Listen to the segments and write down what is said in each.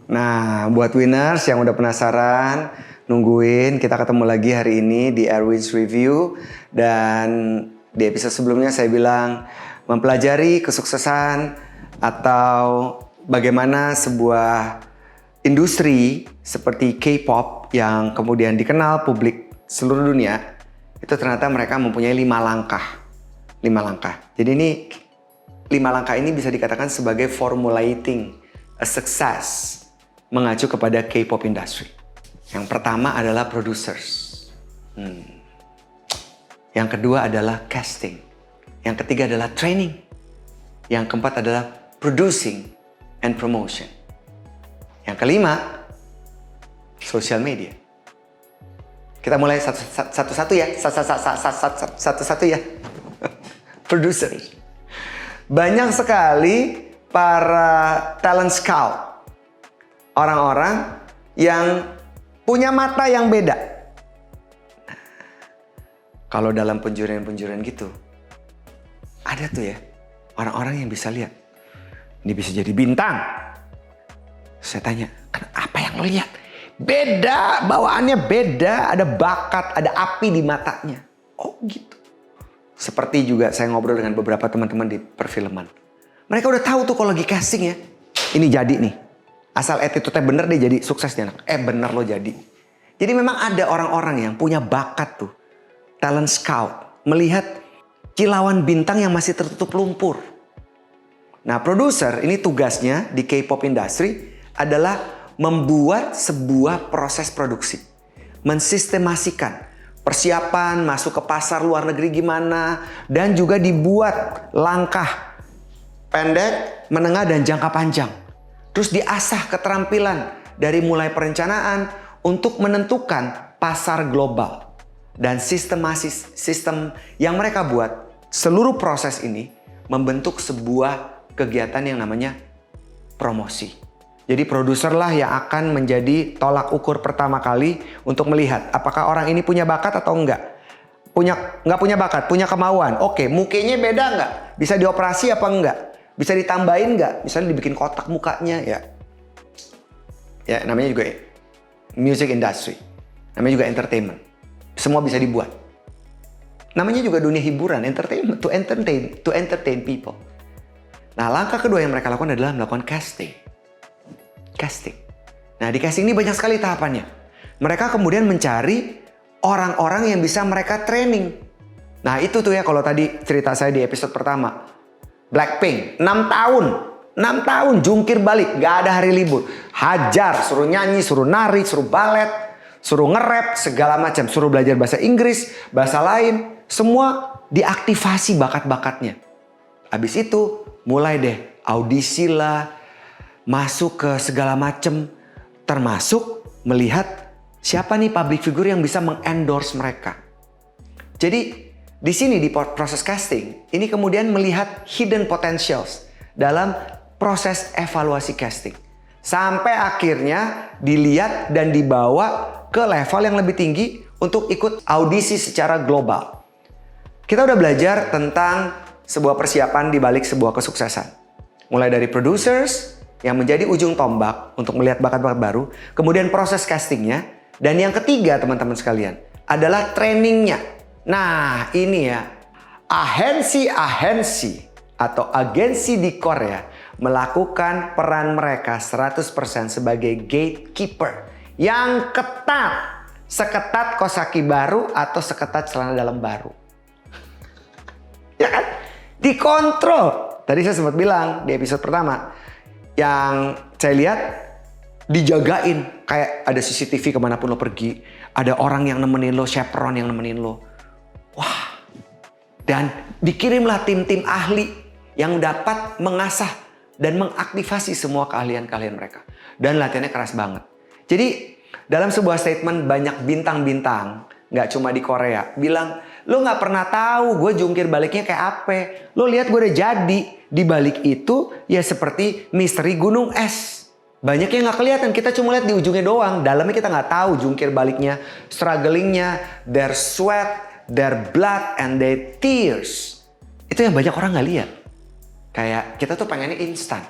Nah, buat winners yang udah penasaran, nungguin, kita ketemu lagi hari ini di Erwin's Review. Dan di episode sebelumnya saya bilang mempelajari kesuksesan atau bagaimana sebuah industri seperti K-pop yang kemudian dikenal publik seluruh dunia, itu ternyata mereka mempunyai 5 langkah. 5 langkah. Jadi ini 5 langkah ini bisa dikatakan sebagai formulating a success mengacu kepada K-pop industry. Yang pertama adalah producers. Yang kedua adalah casting. Yang ketiga adalah training. Yang keempat adalah producing and promotion. Yang kelima, social media. Kita mulai satu-satu ya. Satu-satu ya. Producers. Banyak sekali para talent scout. Orang-orang yang punya mata yang beda. Nah, kalau dalam penjurian-penjurian gitu, ada tuh ya orang-orang yang bisa lihat. Ini bisa jadi bintang. Saya tanya, apa yang lo lihat? Beda, bawaannya beda, ada bakat, ada api di matanya. Oh gitu. Seperti juga saya ngobrol dengan beberapa teman-teman di perfilman. Mereka udah tahu tuh kalau lagi casting ya, ini jadi nih. Asal attitude-nya bener dia jadi sukses nih anak. Bener lo jadi. Jadi memang ada orang-orang yang punya bakat tuh. Talent scout. Melihat kilauan bintang yang masih tertutup lumpur. Nah produser ini tugasnya di K-pop industry adalah membuat sebuah proses produksi. Mensistemasikan. Persiapan masuk ke pasar luar negeri gimana. Dan juga dibuat langkah pendek, menengah dan jangka panjang. Terus diasah keterampilan dari mulai perencanaan untuk menentukan pasar global. Dan sistem yang mereka buat, seluruh proses ini membentuk sebuah kegiatan yang namanya promosi. Jadi produser lah yang akan menjadi tolak ukur pertama kali untuk melihat apakah orang ini punya bakat atau enggak. Nggak punya bakat, punya kemauan. Oke, mukanya beda nggak? Bisa dioperasi apa enggak? Bisa ditambahin nggak? Misalnya dibikin kotak mukanya ya. Ya namanya juga music industry. Namanya juga entertainment. Semua bisa dibuat. Namanya juga dunia hiburan, entertainment, to entertain people. Nah langkah kedua yang mereka lakukan adalah melakukan casting. Casting. Nah di casting ini banyak sekali tahapannya. Mereka kemudian mencari orang-orang yang bisa mereka training. Nah itu tuh ya kalau tadi cerita saya di episode pertama. Blackpink, 6 tahun jungkir balik, gak ada hari libur. Hajar, suruh nyanyi, suruh nari, suruh balet, suruh nge-rap, segala macam. Suruh belajar bahasa Inggris, bahasa lain. Semua diaktifasi bakat-bakatnya. Habis itu mulai deh audisi lah, masuk ke segala macam. Termasuk melihat siapa nih public figure yang bisa mengendorse mereka. Jadi di sini di proses casting, ini kemudian melihat hidden potentials dalam proses evaluasi casting. Sampai akhirnya dilihat dan dibawa ke level yang lebih tinggi untuk ikut audisi secara global. Kita udah belajar tentang sebuah persiapan di balik sebuah kesuksesan. Mulai dari producers yang menjadi ujung tombak untuk melihat bakat-bakat baru. Kemudian proses castingnya. Dan yang ketiga teman-teman sekalian adalah trainingnya. Nah ini ya, agensi atau agensi di Korea melakukan peran mereka 100% sebagai gatekeeper yang ketat. Seketat kosaki baru atau seketat celana dalam baru. Ya kan? Dikontrol. Tadi saya sempat bilang di episode pertama. Yang saya lihat dijagain. Kayak ada CCTV kemanapun lo pergi. Ada orang yang nemenin lo, chaperon yang nemenin lo. Wah, dan dikirimlah tim-tim ahli yang dapat mengasah dan mengaktifasi semua keahlian-keahlian mereka. Dan latihannya keras banget. Jadi dalam sebuah statement banyak bintang-bintang, nggak cuma di Korea, bilang, lo nggak pernah tahu gue jungkir baliknya kayak apa. Lo lihat gue udah jadi. Di balik itu ya seperti misteri gunung es. Banyak yang nggak kelihatan, kita cuma lihat di ujungnya doang. Dalamnya kita nggak tahu jungkir baliknya, strugglingnya, their sweat, their blood and their tears. Itu yang banyak orang nggak lihat. Kayak kita tuh pengennya instan.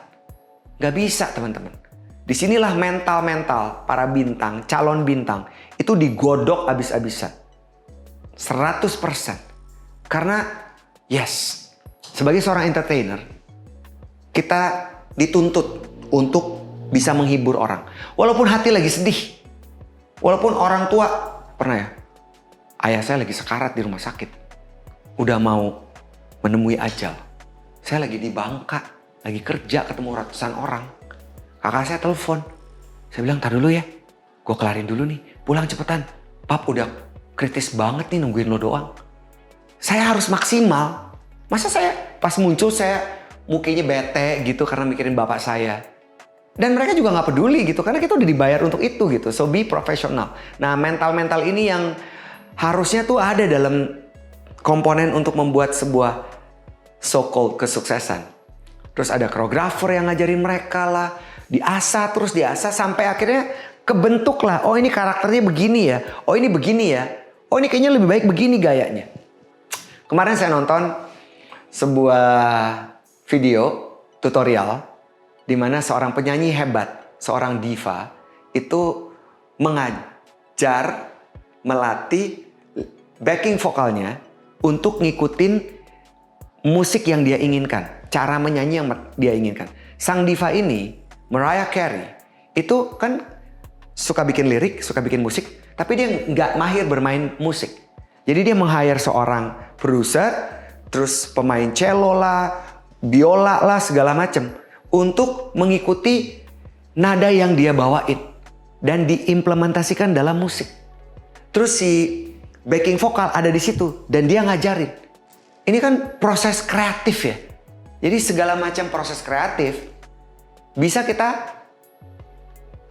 Nggak bisa teman-teman. Disinilah mental-mental para bintang, calon bintang, itu digodok abis-abisan. 100%. Karena, yes, sebagai seorang entertainer, kita dituntut untuk bisa menghibur orang. Walaupun hati lagi sedih. Walaupun orang tua, pernah ya, ayah saya lagi sekarat di rumah sakit. Udah mau menemui ajal. Saya lagi di Bangka, lagi kerja ketemu ratusan orang. Kakak saya telepon. Saya bilang, tar dulu ya, gue kelarin dulu nih, pulang cepetan. Pap udah kritis banget nih nungguin lo doang. Saya harus maksimal. Masa saya pas muncul saya mukanya bete gitu karena mikirin bapak saya. Dan mereka juga gak peduli gitu karena kita udah dibayar untuk itu gitu. So be professional. Nah mental-mental ini yang harusnya tuh ada dalam komponen untuk membuat sebuah so-called kesuksesan. Terus ada koreografer yang ngajarin mereka lah. Diasah terus diasah sampai akhirnya kebentuk lah. Oh ini karakternya begini ya. Oh ini begini ya. Oh ini kayaknya lebih baik begini gayanya. Kemarin saya nonton sebuah video tutorial di mana seorang penyanyi hebat, seorang diva itu mengajar, melatih backing vokalnya untuk ngikutin musik yang dia inginkan, cara menyanyi yang dia inginkan. Sang diva ini, Mariah Carey, itu kan suka bikin lirik, suka bikin musik, tapi dia nggak mahir bermain musik. Jadi dia meng-hire seorang produser, terus pemain cello lah, biola lah, segala macem untuk mengikuti nada yang dia bawain dan diimplementasikan dalam musik. Terus si backing vokal ada di situ dan dia ngajarin. Ini kan proses kreatif ya. Jadi segala macam proses kreatif bisa kita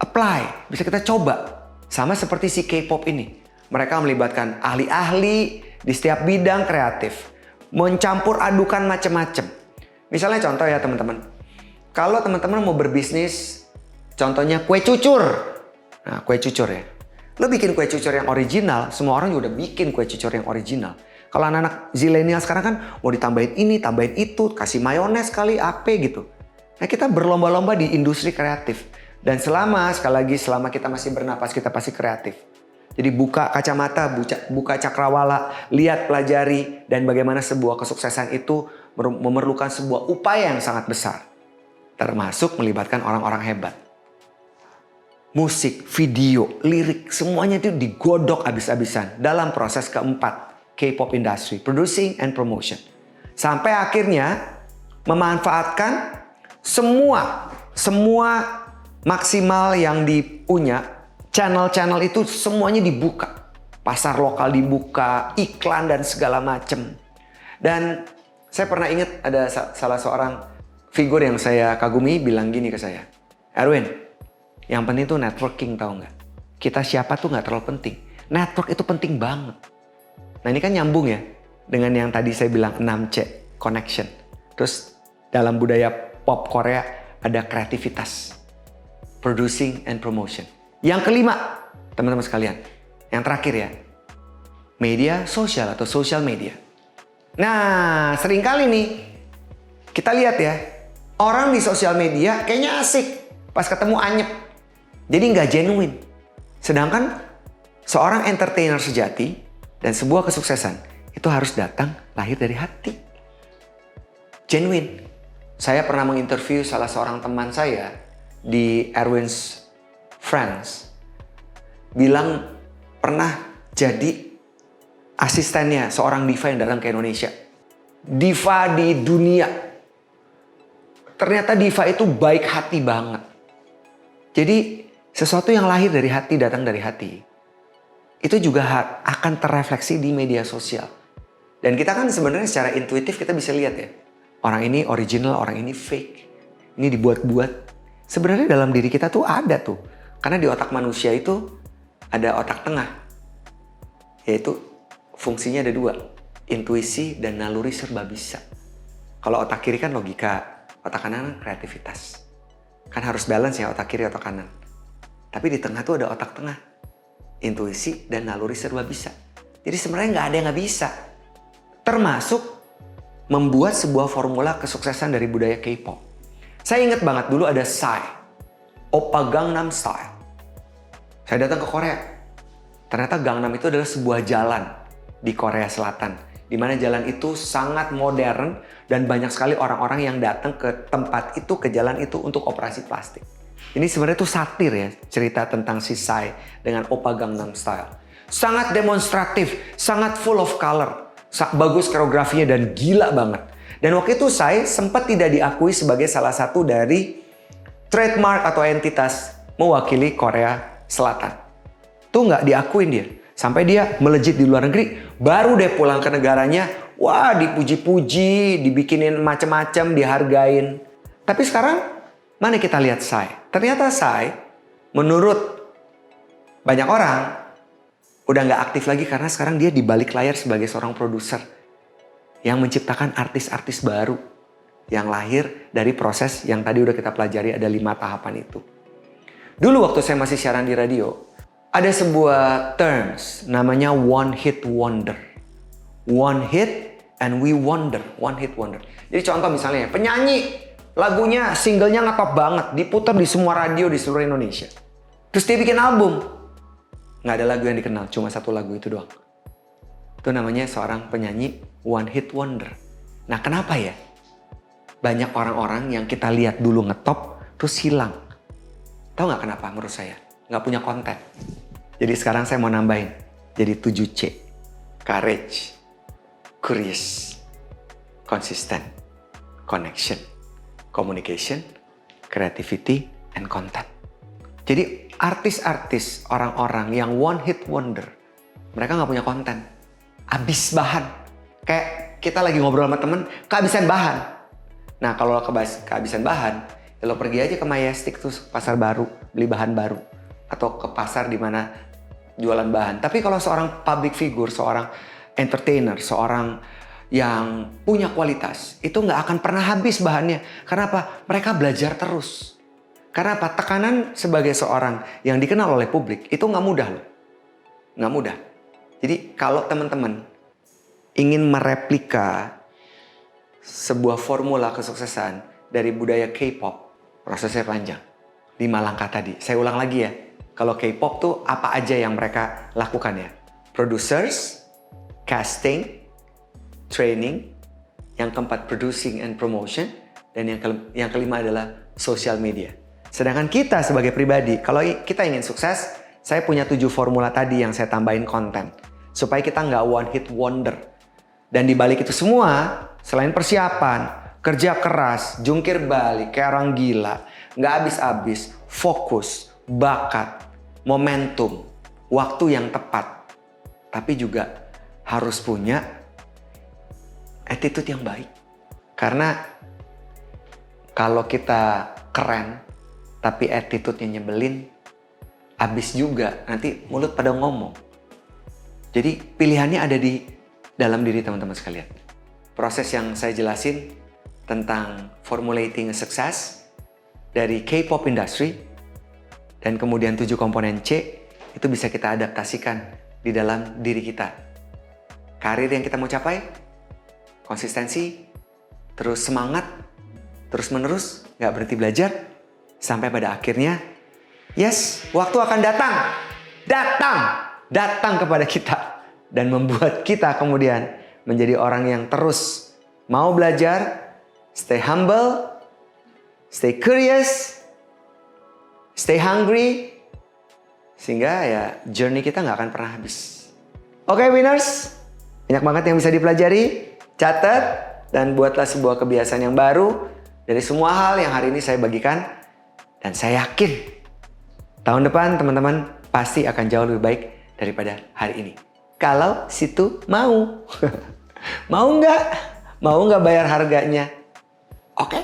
apply, bisa kita coba. Sama seperti si K-pop ini. Mereka melibatkan ahli-ahli di setiap bidang kreatif. Mencampur adukan macam-macam. Misalnya contoh ya teman-teman. Kalau teman-teman mau berbisnis, contohnya kue cucur. Nah, kue cucur ya. Lo bikin kue cucur yang original, semua orang juga udah bikin kue cucur yang original. Kalau anak-anak zilenial sekarang kan mau ditambahin ini, tambahin itu, kasih mayones kali, apa gitu. Nah, kita berlomba-lomba di industri kreatif. Dan sekali lagi, selama kita masih bernapas, kita pasti kreatif. Jadi buka kacamata, buka cakrawala, lihat, pelajari, dan bagaimana sebuah kesuksesan itu memerlukan sebuah upaya yang sangat besar. Termasuk melibatkan orang-orang hebat. Musik, video, lirik, semuanya itu digodok abis-abisan dalam proses keempat K-pop industry, producing and promotion. Sampai akhirnya memanfaatkan semua maksimal yang dipunya, channel-channel itu semuanya dibuka. Pasar lokal dibuka, iklan dan segala macam. Dan saya pernah ingat ada salah seorang figur yang saya kagumi bilang gini ke saya. Erwin, yang penting tuh networking, tahu nggak? Kita siapa tuh nggak terlalu penting. Network itu penting banget. Nah ini kan nyambung ya dengan yang tadi saya bilang 6C, connection. Terus dalam budaya pop Korea ada kreativitas, producing and promotion. Yang kelima, teman-teman sekalian, yang terakhir ya, media sosial atau social media. Nah seringkali nih kita lihat ya, orang di sosial media kayaknya asik, pas ketemu anyep. Jadi nggak genuine. Sedangkan seorang entertainer sejati dan sebuah kesuksesan itu harus datang lahir dari hati. Genuine. Saya pernah menginterview salah seorang teman saya di Erwin's Friends. Bilang pernah jadi asistennya seorang diva yang datang ke Indonesia. Diva di dunia. Ternyata diva itu baik hati banget. Jadi sesuatu yang lahir dari hati, datang dari hati. Itu juga akan terrefleksi di media sosial. Dan kita kan sebenarnya secara intuitif kita bisa lihat ya. Orang ini original, orang ini fake. Ini dibuat-buat. Sebenarnya dalam diri kita tuh ada tuh. Karena di otak manusia itu ada otak tengah. Yaitu fungsinya ada dua. Intuisi dan naluri serba bisa. Kalau otak kiri kan logika. Otak kanan kreativitas. Kan harus balance ya otak kiri otak kanan. Tapi di tengah tuh ada otak tengah. Intuisi dan naluri serba bisa. Jadi sebenarnya nggak ada yang nggak bisa. Termasuk membuat sebuah formula kesuksesan dari budaya K-pop. Saya ingat banget dulu ada Psy. Oppa Gangnam Style. Saya datang ke Korea. Ternyata Gangnam itu adalah sebuah jalan di Korea Selatan, di mana jalan itu sangat modern dan banyak sekali orang-orang yang datang ke tempat itu, ke jalan itu untuk operasi plastik. Ini sebenarnya itu satir ya, cerita tentang si Psy dengan Oppa Gangnam Style. Sangat demonstratif, sangat full of color, bagus koreografinya dan gila banget. Dan waktu itu Psy sempat tidak diakui sebagai salah satu dari trademark atau entitas mewakili Korea Selatan. Tuh nggak diakuin dia. Sampai dia melejit di luar negeri, baru deh pulang ke negaranya, wah dipuji-puji, dibikinin macem-macem, dihargain. Tapi sekarang, mana kita lihat Psy? Ternyata Psy, menurut banyak orang, udah nggak aktif lagi karena sekarang dia di balik layar sebagai seorang produser yang menciptakan artis-artis baru yang lahir dari proses yang tadi udah kita pelajari, ada 5 tahapan itu. Dulu waktu saya masih siaran di radio, ada sebuah terms namanya one hit wonder. One hit and we wonder. One hit wonder. Jadi contoh misalnya penyanyi, lagunya, singlenya ngetop banget, diputar di semua radio di seluruh Indonesia. Terus dia bikin album. Nggak ada lagu yang dikenal, cuma satu lagu itu doang. Itu namanya seorang penyanyi one hit wonder. Nah kenapa ya? Banyak orang-orang yang kita lihat dulu ngetop, terus hilang. Tahu nggak kenapa menurut saya? Nggak punya konten. Jadi sekarang saya mau nambahin. Jadi 7C. Courage, curious, consistent, connection, communication, creativity, and content. Jadi artis-artis, orang-orang yang one hit wonder, mereka nggak punya konten. Habis bahan. Kayak kita lagi ngobrol sama temen, kehabisan bahan. Nah kalau kehabisan bahan, ya lo pergi aja ke Majestic tuh, pasar baru, beli bahan baru. Atau ke pasar di mana jualan bahan. Tapi kalau seorang public figure, seorang entertainer, seorang yang punya kualitas, itu nggak akan pernah habis bahannya. Karena apa? Mereka belajar terus. Karena apa? Tekanan sebagai seorang yang dikenal oleh publik, itu nggak mudah loh. Nggak mudah. Jadi kalau teman-teman ingin mereplika sebuah formula kesuksesan dari budaya K-pop, prosesnya panjang. 5 langkah tadi. Saya ulang lagi ya. Kalau K-pop tuh apa aja yang mereka lakukan ya? Producers, casting, training, yang keempat producing and promotion, dan yang kelima adalah social media. Sedangkan kita sebagai pribadi, kalau kita ingin sukses, saya punya 7 formula tadi yang saya tambahin konten. Supaya kita nggak one hit wonder. Dan di balik itu semua, selain persiapan, kerja keras, jungkir balik, kayak orang gila, nggak habis-habis, fokus, bakat, momentum, waktu yang tepat. Tapi juga harus punya attitude yang baik. Karena kalau kita keren, tapi attitude-nya nyebelin, habis juga, nanti mulut pada ngomong. Jadi pilihannya ada di dalam diri teman-teman sekalian. Proses yang saya jelasin tentang formulating a success dari K-pop industry dan kemudian 7 komponen C itu bisa kita adaptasikan di dalam diri kita. Karir yang kita mau capai, konsistensi, terus semangat, terus menerus, nggak berhenti belajar, sampai pada akhirnya, yes, waktu akan datang kepada kita dan membuat kita kemudian menjadi orang yang terus mau belajar, stay humble, stay curious, stay hungry, sehingga ya journey kita nggak akan pernah habis. Oke winners, banyak banget yang bisa dipelajari, catat, dan buatlah sebuah kebiasaan yang baru dari semua hal yang hari ini saya bagikan. Dan saya yakin tahun depan teman-teman pasti akan jauh lebih baik daripada hari ini. Kalau situ mau. Mau nggak bayar harganya? Oke?